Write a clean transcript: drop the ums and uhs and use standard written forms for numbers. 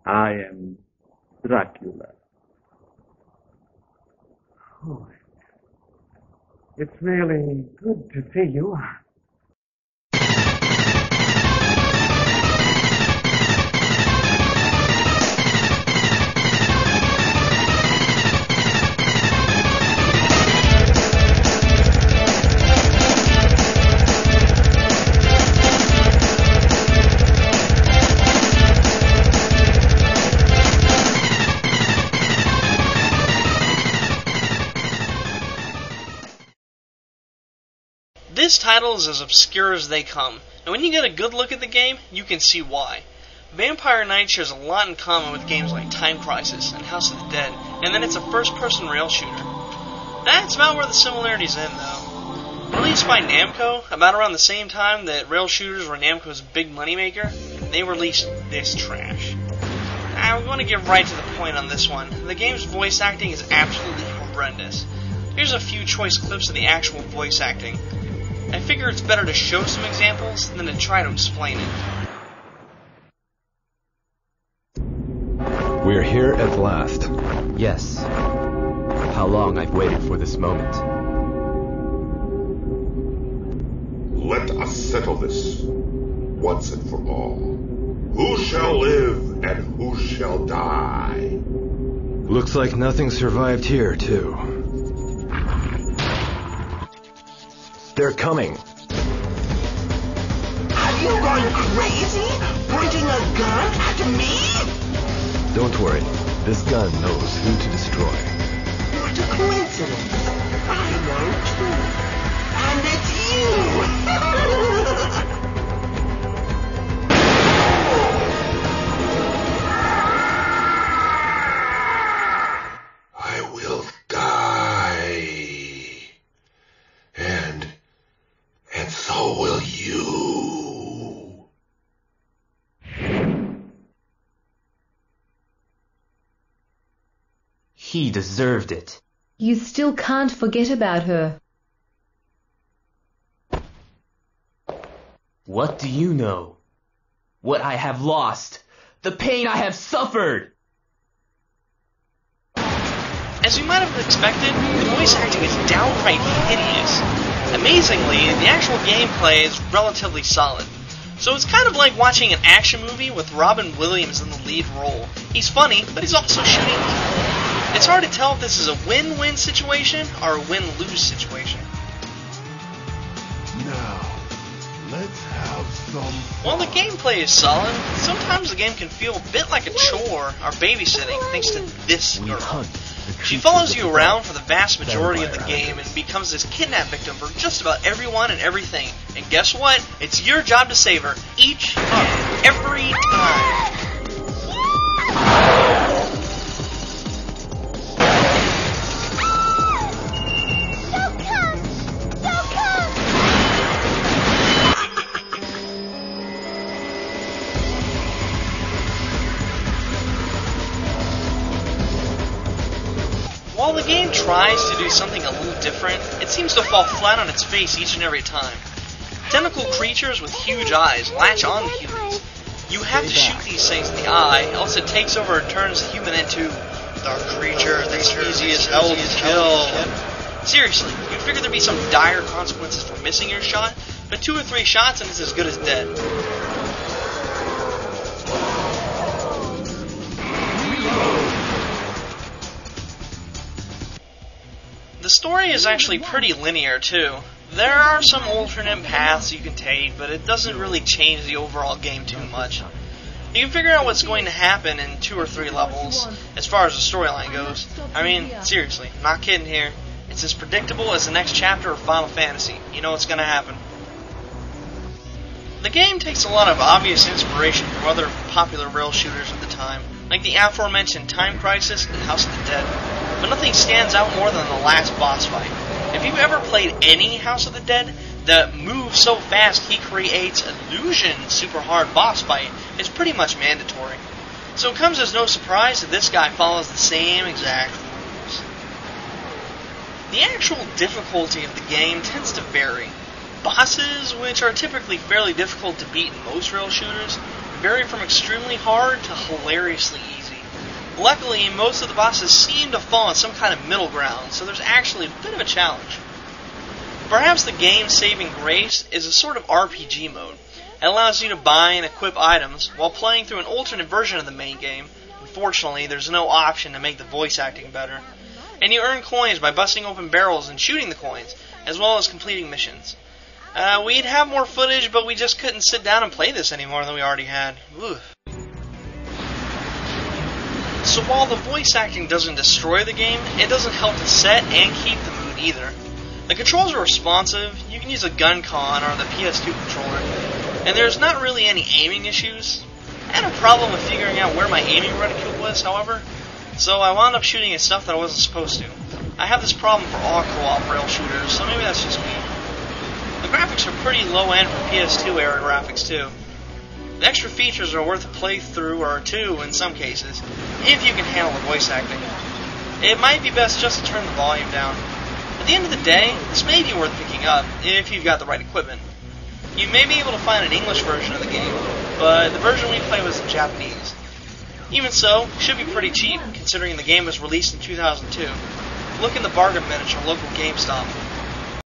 I am Dracula. Oh, it's really good to see you. This title is as obscure as they come, and when you get a good look at the game, you can see why. Vampire Knight shares a lot in common with games like Time Crisis and House of the Dead, and then it's a first-person rail shooter. That's about where the similarities end, though. Released by Namco, about around the same time that rail shooters were Namco's big moneymaker, they released this trash. I'm going to get right to the point on this one. The game's voice acting is absolutely horrendous. Here's a few choice clips of the actual voice acting. I figure it's better to show some examples than to try to explain it. We're here at last. Yes. How long I've waited for this moment. Let us settle this once and for all. Who shall live and who shall die? Looks like nothing survived here, too. They're coming. Have you gone crazy? Pointing a gun at me? Don't worry. This gun knows who to destroy. What a coincidence. I know too. And it's you! I will die. And so will you. He deserved it. You still can't forget about her. What do you know? What I have lost. The pain I have suffered. As you might have expected, the voice acting is downright hideous. Amazingly, the actual gameplay is relatively solid. So it's kind of like watching an action movie with Robin Williams in the lead role. He's funny, but he's also shooting people. It's hard to tell if this is a win-win situation or a win-lose situation. Now, let's have some fun. While the gameplay is solid, sometimes the game can feel a bit like a chore or babysitting thanks to this girl. She follows you around for the vast majority of the game and becomes this kidnap victim for just about everyone and everything. And guess what? It's your job to save her each and every time. While the game tries to do something a little different, it seems to fall flat on its face each and every time. Tentacle creatures with huge eyes latch on to humans. You have to shoot these things in the eye, else it takes over and turns the human into the creature that's easy as hell to kill. Seriously, you'd figure there'd be some dire consequences for missing your shot, but 2 or 3 shots and it's as good as dead. The story is actually pretty linear, too. There are some alternate paths you can take, but it doesn't really change the overall game too much. You can figure out what's going to happen in 2 or 3 levels, as far as the storyline goes. I mean, seriously, I'm not kidding here. It's as predictable as the next chapter of Final Fantasy. You know what's going to happen. The game takes a lot of obvious inspiration from other popular rail shooters of the time, like the aforementioned Time Crisis and House of the Dead. But nothing stands out more than the last boss fight. If you've ever played any House of the Dead, the move so fast he creates illusion super hard boss fight is pretty much mandatory. So it comes as no surprise that this guy follows the same exact rules. The actual difficulty of the game tends to vary. Bosses, which are typically fairly difficult to beat in most rail shooters, vary from extremely hard to hilariously easy. Luckily, most of the bosses seem to fall on some kind of middle ground, so there's actually a bit of a challenge. Perhaps the game's saving grace is a sort of RPG mode. It allows you to buy and equip items while playing through an alternate version of the main game. Unfortunately, there's no option to make the voice acting better. And you earn coins by busting open barrels and shooting the coins, as well as completing missions. We'd have more footage, but we just couldn't sit down and play this any more than we already had. Oof. So while the voice acting doesn't destroy the game, it doesn't help to set and keep the mood either. The controls are responsive, you can use a gun con or the ps2 controller, and there's not really any aiming issues. I had a problem with figuring out where my aiming reticule was, however, so I wound up shooting at stuff that I wasn't supposed to. I have this problem for all co-op rail shooters, so maybe that's just me. The graphics are pretty low-end for PS2 era graphics too. The extra features are worth a playthrough or two in some cases, if you can handle the voice acting. It might be best just to turn the volume down. At the end of the day, this may be worth picking up if you've got the right equipment. You may be able to find an English version of the game, but the version we played was in Japanese. Even so, it should be pretty cheap considering the game was released in 2002. Look in the bargain bin at your local GameStop.